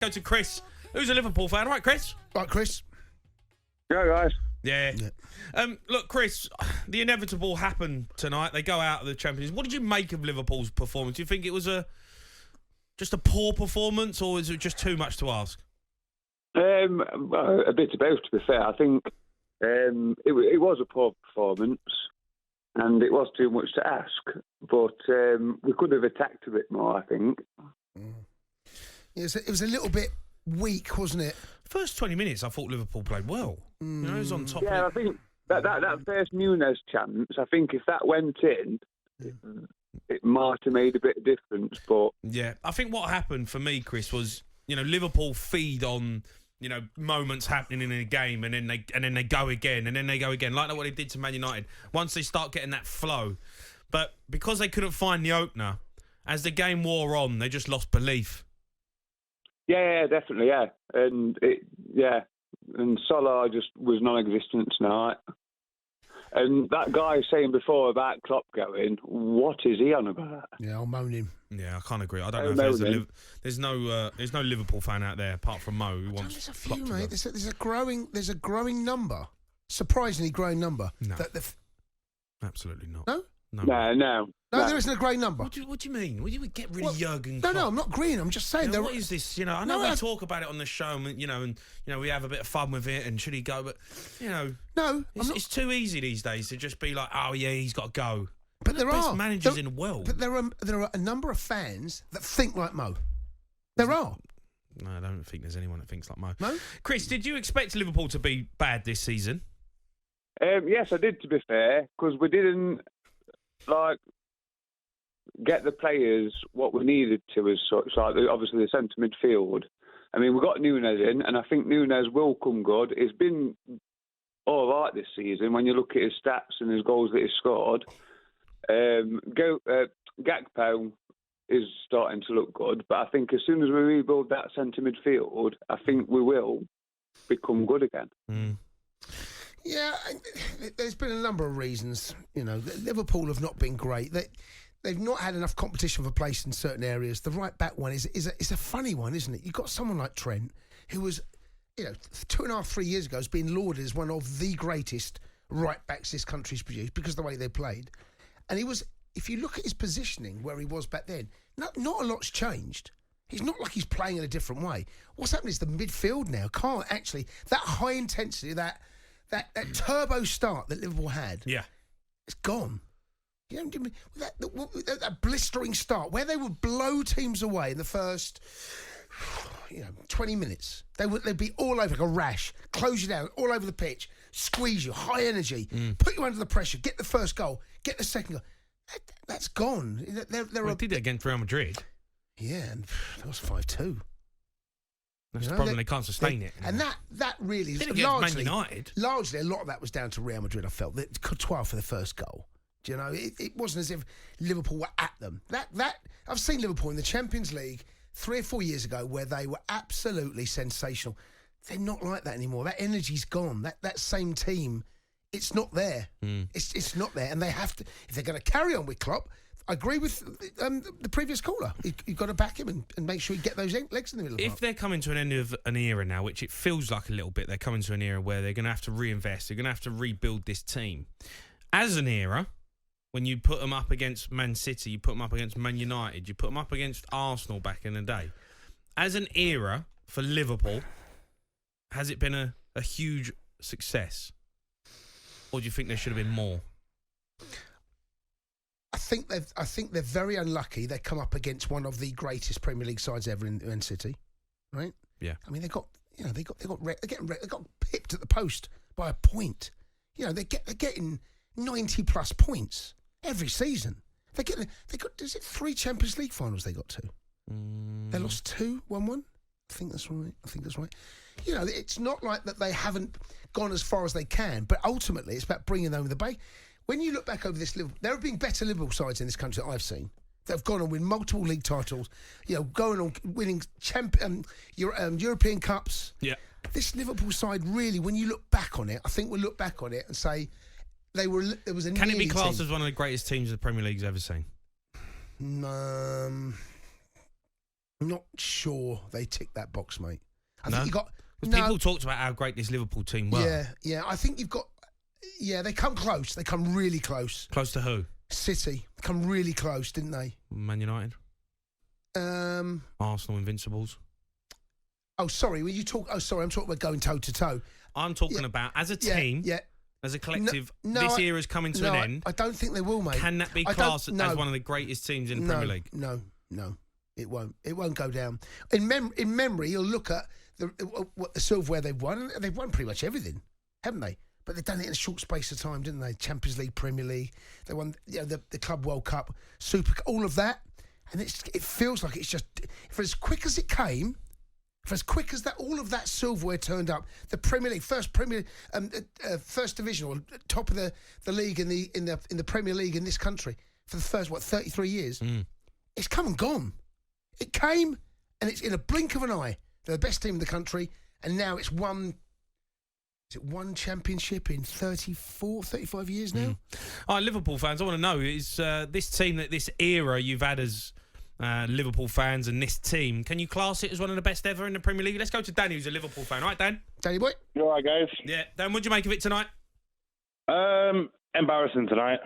Go to Chris, who's a Liverpool fan. Right, Chris? Right, Chris. Yeah, guys. Yeah. Look, Chris, the inevitable happened tonight. They go out of the Champions League. What did you make of Liverpool's performance? Do you think it was just a poor performance, or is it just too much to ask? A bit of both, to be fair. I think it was a poor performance, and it was too much to ask. But we could have attacked a bit more, I think. It was a little bit weak, wasn't it? First 20 minutes, I thought Liverpool played well. You know, it was on top. Yeah, I think that first Nunes chance, I think if that went in, it might have made a bit of difference. But yeah, I think what happened for me, Chris, was Liverpool feed on moments happening in a game, and then they go again, and then they go again, like what they did to Man United. Once they start getting that flow, but because they couldn't find the opener, as the game wore on, they just lost belief. Yeah, definitely, yeah. And Salah just was non-existent tonight. And that guy saying before about Klopp going, what is he on about? Yeah, I'll moan him. Yeah, I can't agree. I don't know if there's no Liverpool fan out there apart from Mo who wants. There's a few, mate. There's a growing number, surprisingly growing number. No, absolutely not. No. No, there isn't a growing number. What do you mean? Would you get rid of Jurgen Klopp? No, I'm not agreeing. I'm just saying. What is this? I know we talk about it on the show, and we have a bit of fun with it. And should he go? But no, it's too easy these days to just be like, oh yeah, he's got to go. But there best are managers in the world. But there are a number of fans that think like Mo. There are. No, I don't think there's anyone that thinks like Mo. No? Chris, did you expect Liverpool to be bad this season? Yes, I did, to be fair, because we didn't get the players what we needed to as such. Like obviously the centre midfield. I mean, we got Nunes in, and I think Nunes will come good. It's been all right this season when you look at his stats and his goals that he's scored. Gakpo is starting to look good, but I think as soon as we rebuild that centre midfield, I think we will become good again. Yeah, there's been a number of reasons. Liverpool have not been great. They've not had enough competition for place in certain areas. The right back one is a funny one, isn't it? You've got someone like Trent, who was, 2.5, 3 years ago, has been lauded as one of the greatest right backs this country's produced because of the way they played. And he was, if you look at his positioning where he was back then, not a lot's changed. He's not like he's playing in a different way. What's happened is the midfield now can't actually, that high intensity, that turbo start that Liverpool had, it's gone. That blistering start where they would blow teams away in the first 20 minutes. They'd be all over like a rash, close you down, all over the pitch, squeeze you, high energy, put you under the pressure, get the first goal, get the second goal. That's gone. They did it against Real Madrid. Yeah, and that was 5-2. That's the problem. They can't sustain it. And that really is largely a lot of that was down to Real Madrid. I felt that Courtois for the first goal. Do you know, it wasn't as if Liverpool were at them. That I've seen Liverpool in the Champions League 3 or 4 years ago where they were absolutely sensational. They're not like that anymore. That energy's gone. That same team, it's not there. It's not there, and they have to. If they're going to carry on with Klopp, I agree with the previous caller. You've got to back him and make sure you get those legs in the middle of the park. If they're coming to an end of an era now, which it feels like a little bit, they're coming to an era where they're going to have to reinvest. They're going to have to rebuild this team. As an era, when you put them up against Man City, you put them up against Man United, you put them up against Arsenal back in the day. As an era for Liverpool, has it been a huge success? Or do you think there should have been more? I think they're very unlucky. They come up against one of the greatest Premier League sides ever in Man City, right? Yeah. I mean, they got pipped at the post by a point. They're getting 90+ points every season. They got is it 3 Champions League finals they got to? They lost 2, won 1. I think that's right. It's not like that they haven't gone as far as they can, but ultimately it's about bringing them the bay. When you look back over this, there have been better Liverpool sides in this country that I've seen. They've gone on with multiple league titles, going on winning European Cups. Yeah. This Liverpool side really, when you look back on it, I think we'll look back on it and say there was a. Can it be classed as one of the greatest teams the Premier League's ever seen? I'm not sure they tick that box, mate. I think you got... People talked about how great this Liverpool team were. Yeah. I think you've got... Yeah, they come close. They come really close. Close to who? City. Come really close, didn't they? Man United? Arsenal Invincibles? Oh, sorry. When you talk... Oh, sorry. I'm talking about going toe-to-toe. I'm talking about, as a team, as a collective, this era's coming to an end. I don't think they will, mate. Can that be classed as one of the greatest teams in the Premier League? No. It won't. It won't go down. In memory, you'll look at what the silverware they've won. They've won pretty much everything, haven't they? But they've done it in a short space of time, didn't they? Champions League, Premier League. They won the Club World Cup, Super, all of that. And it feels like it's just, for as quick as it came, for as quick as that, all of that silverware turned up. The Premier League, first division, or top of the league in the Premier League in this country for the first 33 years. It's come and gone. It came, and it's in a blink of an eye. They're the best team in the country, and now it's won. Is it one championship in 35 years now? All right, Liverpool fans, I want to know, is this team, this era you've had as Liverpool fans and this team, can you class it as one of the best ever in the Premier League? Let's go to Dan, who's a Liverpool fan. All right, Dan? Danny boy? You all right, guys? Yeah. Dan, what'd you make of it tonight? Embarrassing tonight.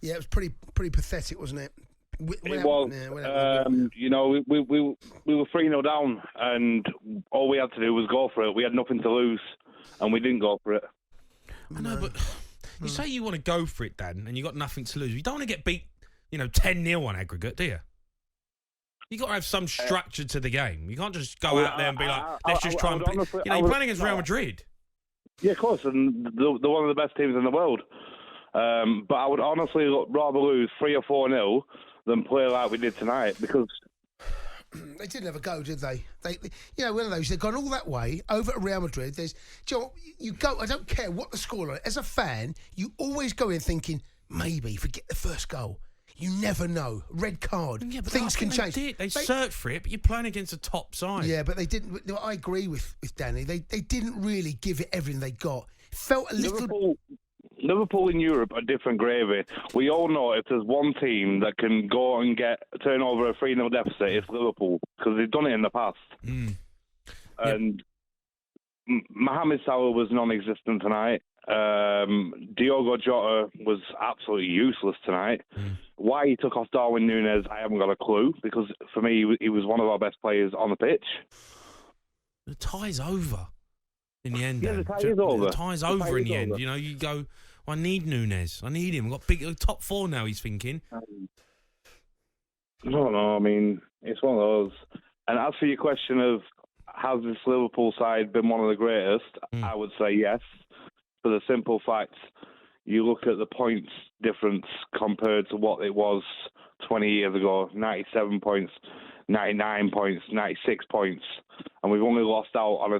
Yeah, it was pretty pathetic, wasn't it? It was. We were 3-0 down, and all we had to do was go for it. We had nothing to lose, and we didn't go for it. I know, but you say you want to go for it, Dan, and you got nothing to lose. You don't want to get beat, 10-0 on aggregate, do you? You got to have some structure to the game. You can't just go out there and be like, let's just try and... you're playing against Real Madrid. Yeah, of course, and they're one of the best teams in the world. But I would honestly rather lose 3 or 4-0 than play like we did tonight, because they didn't have a go, did they? One of those. They've gone all that way over to Real Madrid. You go. I don't care what the scoreline. As a fan, you always go in thinking maybe forget the first goal. You never know. Red card. Yeah, but things can change. They searched for it, but you're playing against a top side. Yeah, but they didn't. I agree with Danny. They didn't really give it everything they got. It felt a little. Liverpool in Europe are different gravy. We all know if there's one team that can go and turn over a 3-0 deficit, it's Liverpool, because they've done it in the past. And Mohamed Salah was non-existent tonight. Diogo Jota was absolutely useless tonight. Why he took off Darwin Núñez, I haven't got a clue, because for me, he was one of our best players on the pitch. The tie's over. In the end, yeah, the tie is over. The tie's over in the end. You go, I need Núñez. I need him. I've got big top 4 now, he's thinking. No, I mean, it's one of those. And as for your question of has this Liverpool side been one of the greatest, I would say yes. For the simple fact, you look at the points difference compared to what it was 20 years ago, 97 points, 99 points, 96 points, and we've only lost out on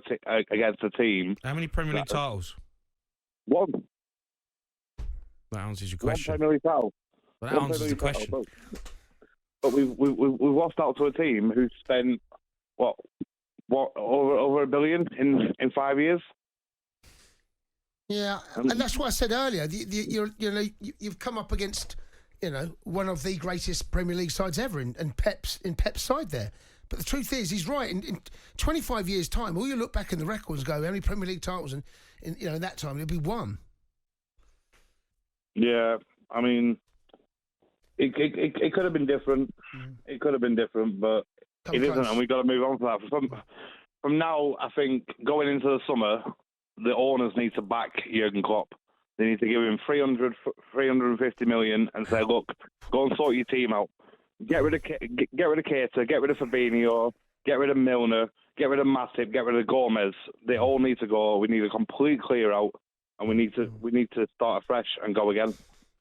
against a team. How many Premier League titles? One. That answers your question. One Premier League title. Well, that answers the question. But we've lost out to a team who spent what over $1 billion in 5 years. Yeah, and that's what I said earlier. You've come up against one of the greatest Premier League sides ever in Pep's side there. But the truth is, he's right. In 25 years' time, all you look back in the records and go, how many Premier League titles? And in that time, it'll be one. Yeah, I mean, it could have been different. It could have been different, but it isn't, and we've got to move on from that. From now, I think going into the summer, the owners need to back Jurgen Klopp. They need to give him 350 million and say, look, go and sort your team out. Get rid of Keita, get rid of Fabinho, get rid of Milner, get rid of Matip, get rid of Gomez. They all need to go. We need a complete clear out, and we need to start afresh and go again.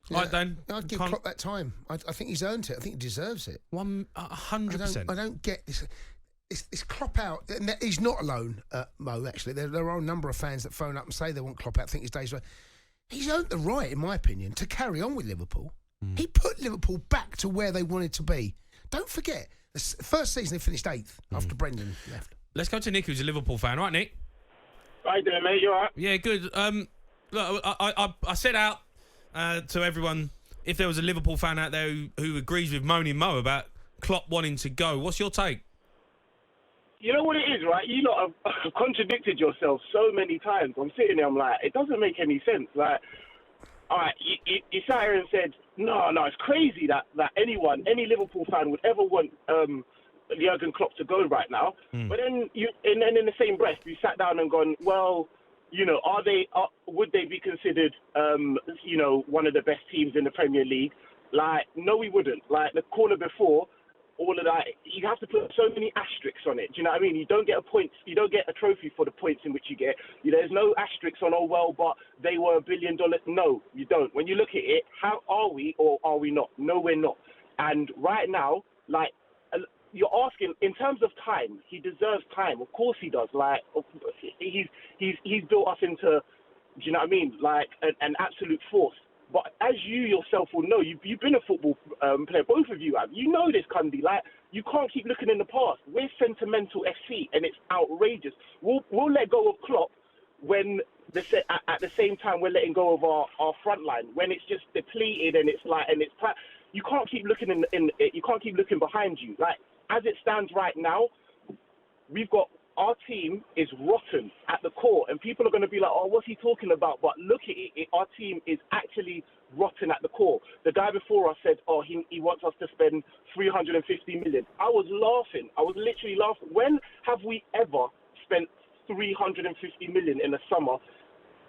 Yeah, right, Dan. I'd give Klopp that time. I think he's earned it. I think he deserves it. 100%. I don't get this. It's Klopp out. And he's not alone, Mo, actually. There are a number of fans that phone up and say they want Klopp out. I think his days are... He's earned the right, in my opinion, to carry on with Liverpool. He put Liverpool back to where they wanted to be. Don't forget, the first season they finished 8th after Brendan left. Let's go to Nick, who's a Liverpool fan. Right, Nick? How you doing, mate? You all right? Yeah, good. Look, I set out to everyone, if there was a Liverpool fan out there who agrees with Moaning Mo about Klopp wanting to go. What's your take? You know what it is, right? You lot have contradicted yourself so many times. I'm sitting there, I'm like, it doesn't make any sense. Like, all right, you sat here and said, no, it's crazy that any Liverpool fan would ever want Jurgen Klopp to go right now. But then and then in the same breath, you sat down and gone, well, you know, would they be considered, you know, one of the best teams in the Premier League? Like, no, we wouldn't. Like, the corner before, all of that, you have to put so many asterisks on it. Do you know what I mean? You don't get a trophy for the points in which you get. There's no asterisks on, oh, well, but they were $1 billion. No, you don't. When you look at it, how are we or are we not? No, we're not. And right now, like, you're asking, in terms of time, he deserves time. Of course he does. Like, he's built us into, do you know what I mean? Like, an absolute force. But as you yourself will know, you've been a football player, both of you have. You know this, Cundy. Like, you can't keep looking in the past. We're sentimental FC, and it's outrageous. We'll let go of Klopp when at the same time we're letting go of our front line, when it's just depleted and it's like, and it's you can't keep looking you can't keep looking behind you. Like, as it stands right now, our team is rotten at the core, and people are going to be like, oh, what's he talking about? But look at it, our team is actually rotten at the core. The guy before us said, oh, he wants us to spend 350 million. I was laughing. I was literally laughing. When have we ever spent 350 million in the summer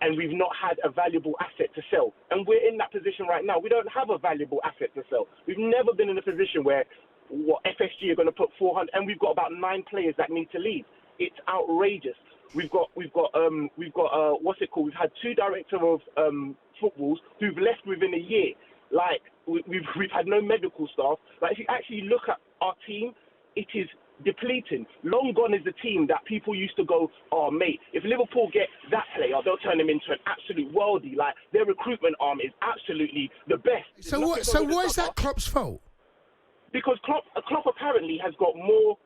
and we've not had a valuable asset to sell? And we're in that position right now. We don't have a valuable asset to sell. We've never been in a position where FSG are going to put 400, and we've got about 9 players that need to leave. It's outrageous. We've got what's it called? We've had 2 director of footballs who've left within a year. Like, we've had no medical staff. Like, if you actually look at our team, it is depleting. Long gone is the team that people used to go, oh mate, if Liverpool get that player, they'll turn him into an absolute worldie. Like, their recruitment arm is absolutely the best. So why is that Klopp's fault? Because Klopp apparently has got more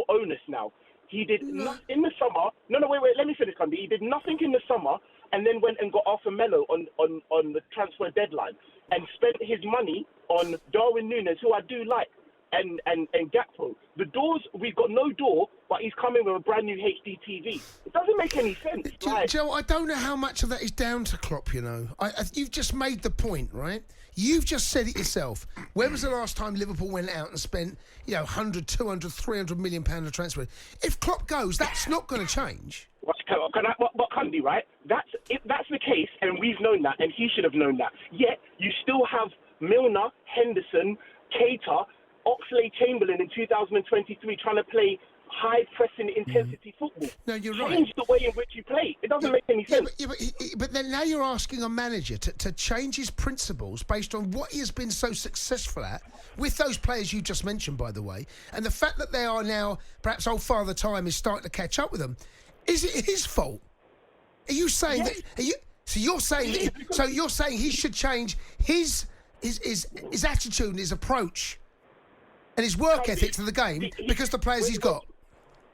onus now. He did nothing in the summer. No, wait, let me finish, Cundy. He did nothing in the summer and then went and got Arthur Melo on the transfer deadline and spent his money on Darwin Núñez, who I do like, and Gakpo. The doors, we've got no door, but he's coming with a brand new HD TV. It doesn't make any sense. Joe, I don't know how much of that is down to Klopp, you know. You've just made the point, right? You've just said it yourself. When was the last time Liverpool went out and spent, 100, 200, 300 million pound of transfer? If Klopp goes, that's not going to change. But Cundy, right? If that's the case, and we've known that, and he should have known that. Yet you still have Milner, Henderson, Keita, Oxlade-Chamberlain in 2023 trying to play high-pressing intensity football. No, you're Change the way in which you play. It doesn't make any sense. But then now you're asking a manager to change his principles based on what he has been so successful at with those players you just mentioned, by the way, and the fact that they are now, perhaps old Father Time is starting to catch up with them. Is it his fault? Are you saying that? You're saying he should change his attitude and his approach and his work ethic to the game because the players he's got.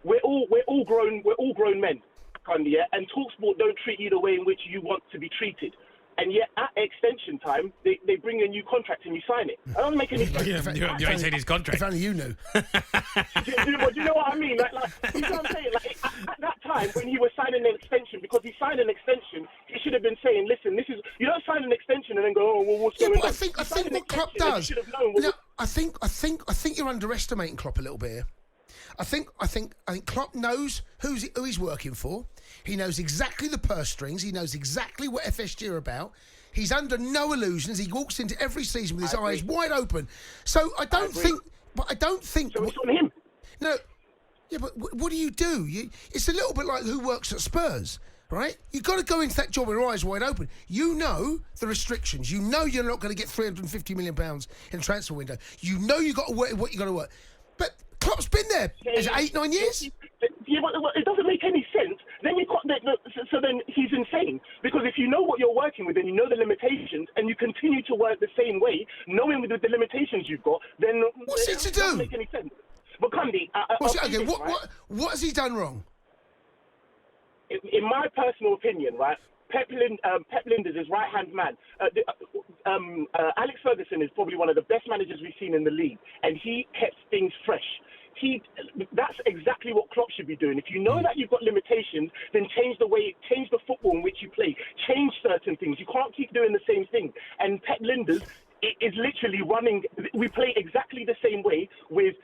We're all grown men, Cundy, and talkSPORT don't treat you the way in which you want to be treated. And yet, at extension time, they bring a new contract and you sign it. That doesn't make any sense. You ain't seen his contract. If only you knew. Do you know what I mean? Like, you know what I'm saying? Like, at that time, when he was signing an extension, because he signed an extension, he should have been saying, listen, this is... You don't sign an extension and then go, oh, well, what's going on? I think what Klopp does... I think you're underestimating Klopp a little bit here. I think Klopp knows who he's working for. He knows exactly the purse strings. He knows exactly what FSG are about. He's under no illusions. He walks into every season with his eyes wide open. So I don't think. So it's on him. No. Yeah, but what do? It's a little bit like who works at Spurs, right? You've got to go into that job with your eyes wide open. You know the restrictions. You know you're not going to get £350 million in the transfer window. You know you've got to work what you've got to work. But Klopp's been there. Is it 8-9 years? Yeah, but it doesn't make any sense. Then he's insane. Because if you know what you're working with and you know the limitations and you continue to work the same way, knowing with the limitations you've got, then what's it to do? Doesn't make any sense. But Cundy, what has he done wrong? In my personal opinion, right? Pep Lijnders is right-hand man. Alex Ferguson is probably one of the best managers we've seen in the league, and he kept things fresh. That's exactly what Klopp should be doing. If you know that you've got limitations, then change the football in which you play. Change certain things. You can't keep doing the same thing. And Pep Lijnders is literally running. We play exactly the same way with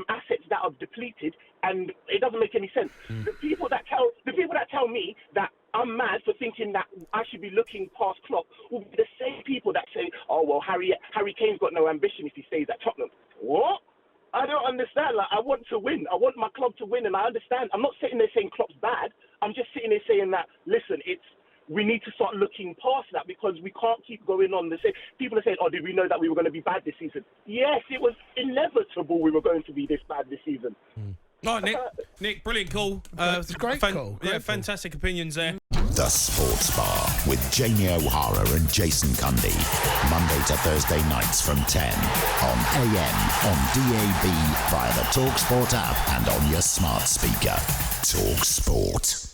assets that are depleted, and it doesn't make any sense. The people that tell me that I'm mad for thinking that I should be looking past Klopp will be the same people that say, "Oh well, Harry Kane's got no ambition if he stays at Tottenham." What? I don't understand. Like, I want to win. I want my club to win, and I understand. I'm not sitting there saying Klopp's bad. I'm just sitting there saying that, listen, we need to start looking past that, because we can't keep going on the same. People are saying, "Oh, did we know that we were going to be bad this season?" Yes, it was inevitable we were going to be this bad this season. All right, Nick, brilliant call. It's a great call. Yeah, fantastic opinions there. The Sports Bar with Jamie O'Hara and Jason Cundy. Monday to Thursday nights from 10 on AM, on DAB, via the talkSPORT app and on your smart speaker. talkSPORT.